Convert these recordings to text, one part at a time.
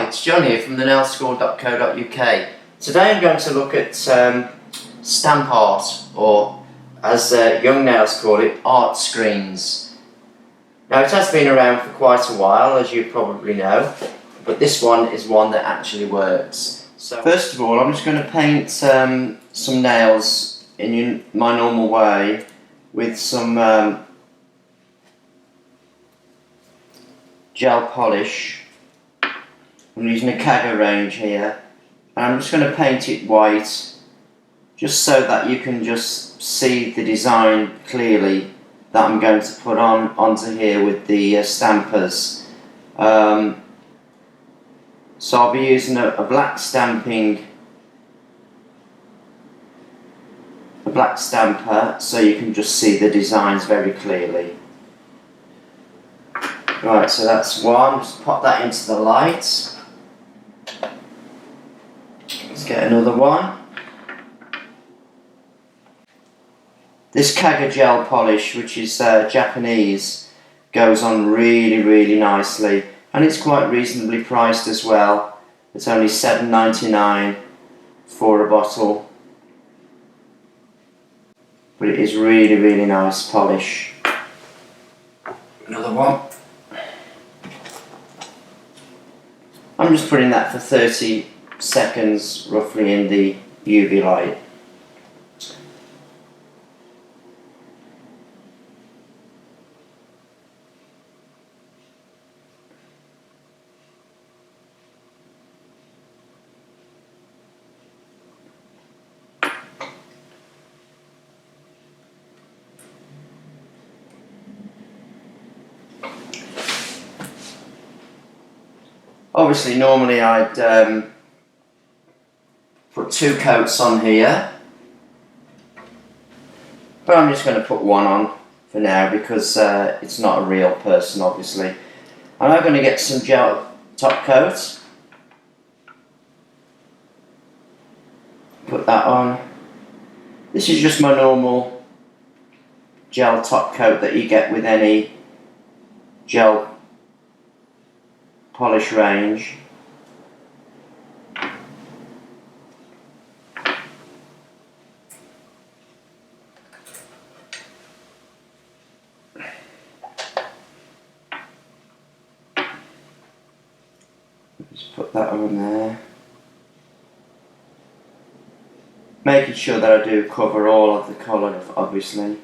Hi, it's John here from the nailschool.co.uk. Today I'm going to look at stamp art, or as young nails call it, art screens. Now it has been around for quite a while, as you probably know, but this one is one that actually works. So first of all, I'm just going to paint some nails in my normal way with some gel polish. I'm using a Kaga range here, and I'm just going to paint it white just so that you can just see the design clearly that I'm going to put onto here with the stampers. So I'll be using a black stamper so you can just see the designs very clearly. Right, so that's one, just pop that into the light. Let's get another one. This Kaga Gel Polish, which is Japanese, goes on really nicely, and it's quite reasonably priced as well. It's only $7.99 for a bottle, but it is really nice polish. Another one. I'm just putting that for 30 seconds roughly in the UV light. Obviously normally I'd put 2 coats on here, but I'm just going to put one on for now because it's not a real person, obviously. I'm now going to get some gel top coat, put that on. This is just my normal gel top coat that you get with any gel polish range. Just put that on there, making sure that I do cover all of the colour, obviously.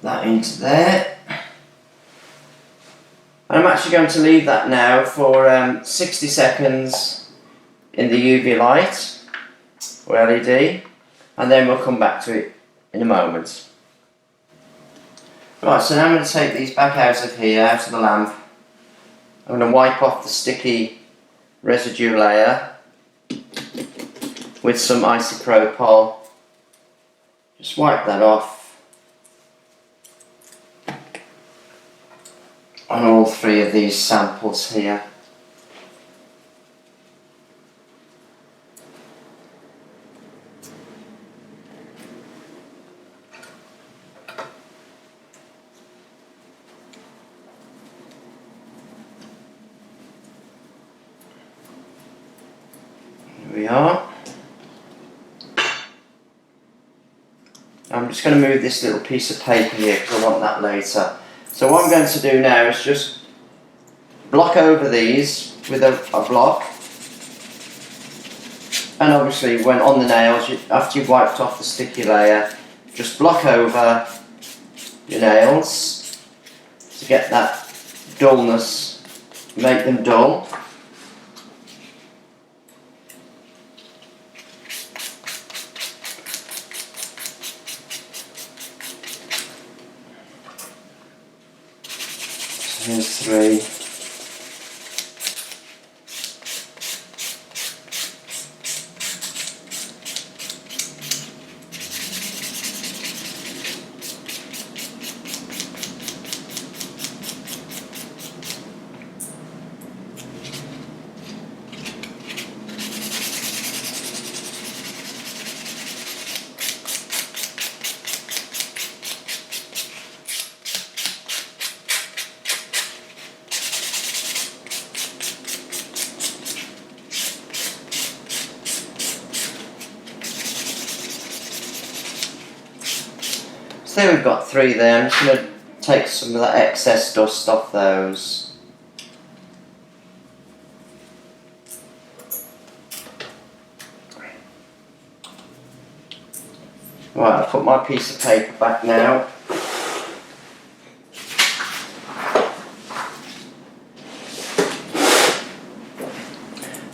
That into there, and I'm actually going to leave that now for 60 seconds in the UV light or LED, and then we'll come back to it in a moment. Right, so now I'm going to take these back out of here, out of the lamp. I'm going to wipe off the sticky residue layer with some isopropyl. Just wipe that off on all 3 of these samples here. Here we are. I'm just going to move this little piece of paper here because I want that later. So what I'm going to do now is just block over these with a block, and obviously when on the nails, after you've wiped off the sticky layer, just block over your nails to get that dullness, make them dull. Here's 3. So there we've got 3 there. I'm just going to take some of that excess dust off those. Right, I'll put my piece of paper back now.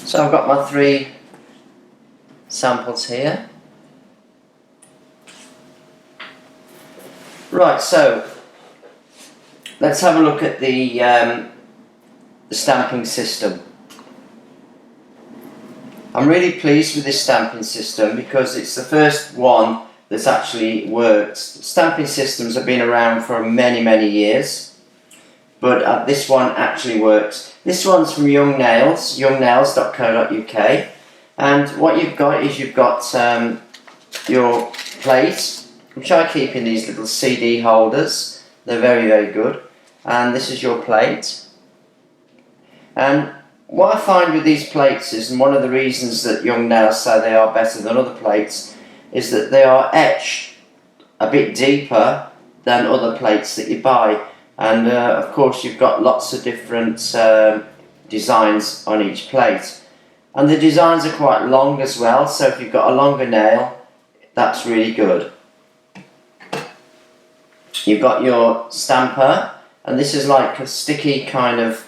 So I've got my 3 samples here. Right, so let's have a look at the stamping system. I'm really pleased with this stamping system because it's the first one that's actually worked. Stamping systems have been around for many years, but this one actually works. This one's from Young Nails, youngnails.co.uk, and what you've got is you've got your plate, which I keep in these little CD holders. They're very good, and this is your plate. And what I find with these plates is, and one of the reasons that Young Nails say they are better than other plates, is that they are etched a bit deeper than other plates that you buy. And of course you've got lots of different designs on each plate. And the designs are quite long as well, so if you've got a longer nail, that's really good. You've got your stamper, and this is like a sticky kind of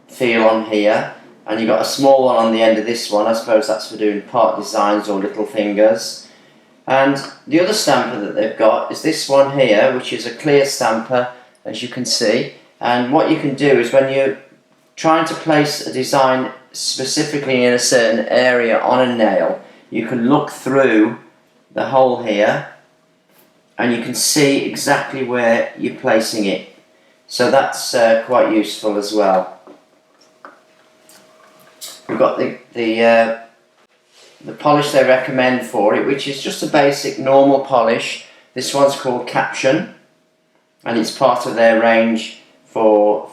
feel on here, and you've got a small one on the end of this one. I suppose that's for doing part designs or little fingers. And the other stamper that they've got is this one here, which is a clear stamper, as you can see. And what you can do is when you're trying to place a design specifically in a certain area on a nail, you can look through the hole here and you can see exactly where you're placing it. So that's quite useful as well. We've got the polish they recommend for it, which is just a basic normal polish. This one's called Caption, and it's part of their range for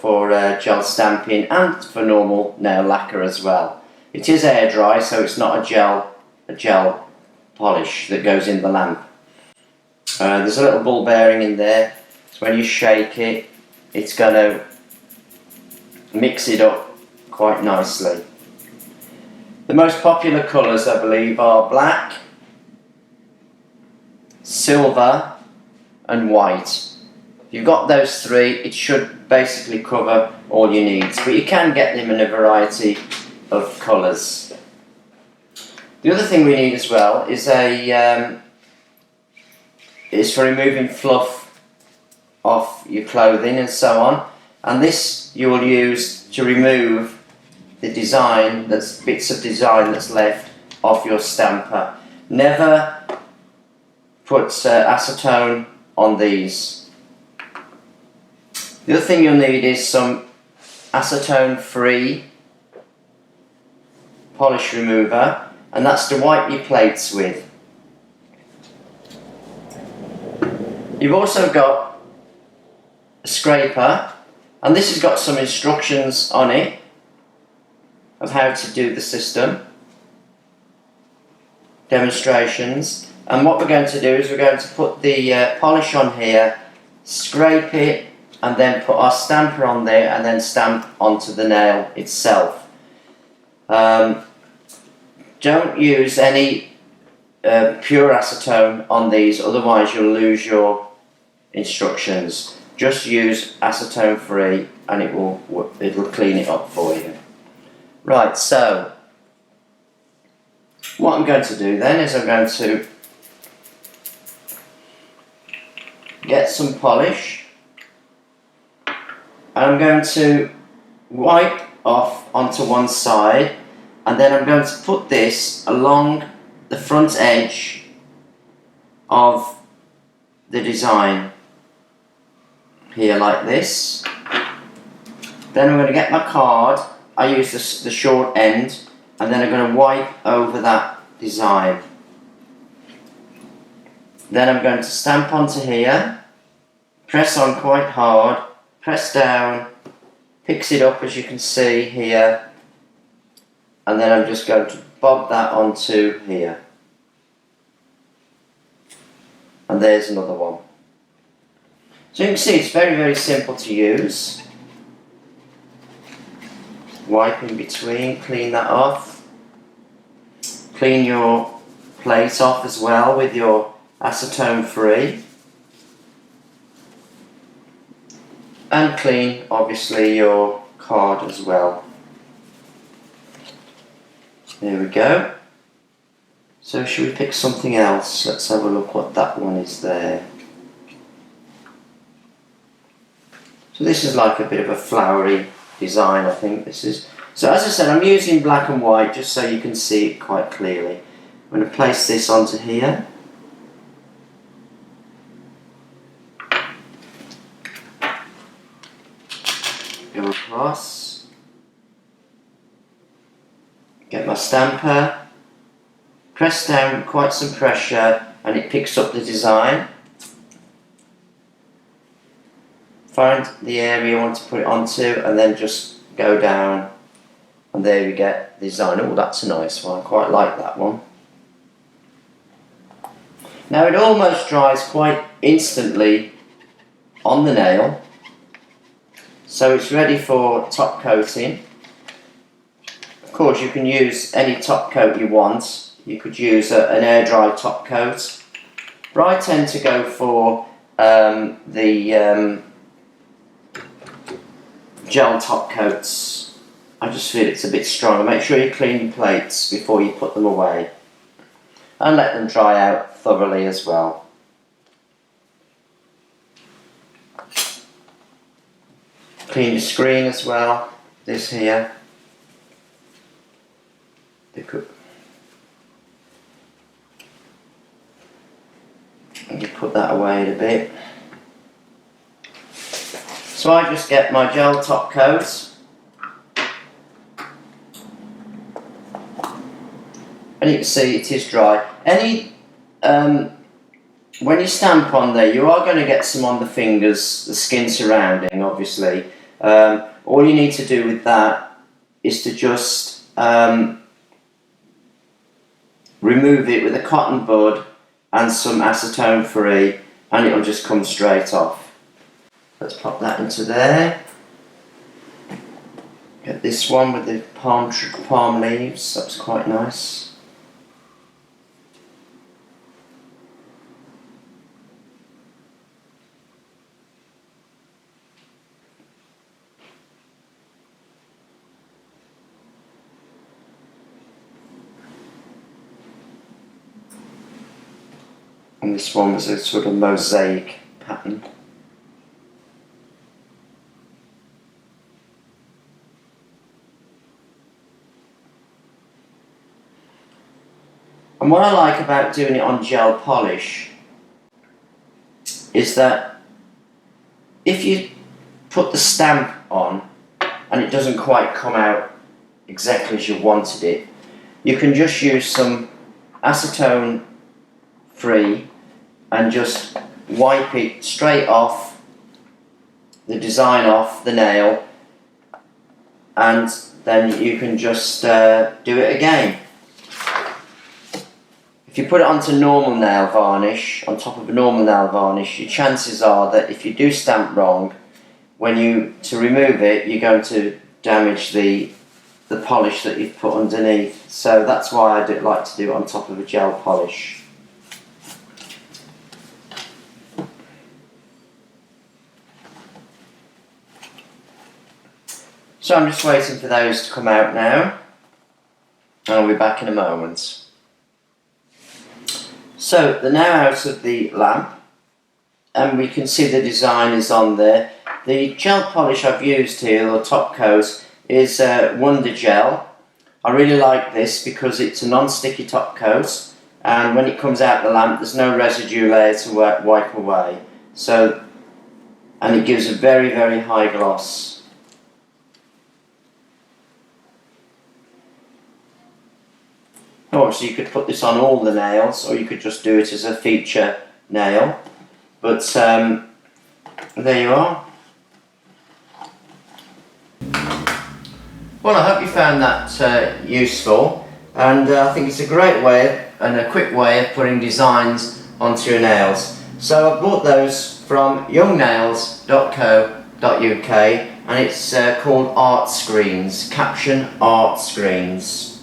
gel stamping and for normal nail lacquer as well. It is air dry, so it's not a gel polish that goes in the lamp. There's a little ball bearing in there, so when you shake it, it's going to mix it up quite nicely. The most popular colours, I believe, are black, silver and white. If you've got those 3, it should basically cover all you need, but you can get them in a variety of colours. The other thing we need as well is for removing fluff off your clothing and so on, and this you will use to remove the design, bits of design that's left off your stamper. Never put acetone on these. The other thing you'll need is some acetone-free polish remover, and that's to wipe your plates with. You've also got a scraper, and this has got some instructions on it of how to do the system, demonstrations. And what we're going to do is we're going to put the polish on here, scrape it, and then put our stamper on there and then stamp onto the nail itself. Don't use any pure acetone on these, otherwise you'll lose your instructions. Just use acetone free and it'll clean it up for you. Right, so what I'm going to do then is I'm going to get some polish, and I'm going to wipe off onto one side, and then I'm going to put this along the front edge of the design here like this. Then I'm going to get my card. I use the short end, and then I'm going to wipe over that design. Then I'm going to stamp onto here, press on quite hard, press down, picks it up as you can see here, and then I'm just going to bob that onto here. and there's another one. So you can see it's very, very simple to use. Wipe in between, clean that off. Clean your plate off as well with your acetone free. And clean, obviously, your card as well. There we go. So should we pick something else? Let's have a look what that one is there. So this is like a bit of a flowery design, I think this is. So as I said, I'm using black and white just so you can see it quite clearly. I'm going to place this onto here. Go across. Get my stamper. Press down with quite some pressure and it picks up the design. Find the area you want to put it onto and then just go down and there you get the design. Oh, that's a nice one, I quite like that one. Now it almost dries quite instantly on the nail, so it's ready for top coating. Of course you can use any top coat you want. You could use an air dry top coat, but I tend to go for the gel top coats. I just feel it's a bit stronger. Make sure you clean your plates before you put them away and let them dry out thoroughly as well. Clean your screen as well, this here. And you put that away a bit. So I just get my gel top coat and you can see it is dry. When you stamp on there, you are going to get some on the fingers, the skin surrounding, obviously. All you need to do with that is to just remove it with a cotton bud and some acetone free, and it'll just come straight off. Let's pop that into there. Get this one with the palm leaves, that's quite nice. And this one was a sort of mosaic pattern. And what I like about doing it on gel polish is that if you put the stamp on and it doesn't quite come out exactly as you wanted it, you can just use some acetone free and just wipe it straight off, the design off the nail, and then you can just do it again. If you put it onto normal nail varnish, on top of a normal nail varnish, your chances are that if you do stamp wrong, to remove it, you're going to damage the polish that you've put underneath. So that's why I like to do it on top of a gel polish. So I'm just waiting for those to come out now, and I'll be back in a moment. So they're now out of the lamp, and we can see the design is on there. The gel polish I've used here, or top coat, is Wonder Gel. I really like this because it's a non-sticky top coat, and when it comes out the lamp there's no residue layer to wipe away. And it gives a very, very high gloss. Obviously you could put this on all the nails, or you could just do it as a feature nail, but there you are. Well, I hope you found that useful, and I think it's a great way and a quick way of putting designs onto your nails. So I bought those from youngnails.co.uk and it's called art screens, caption art screens.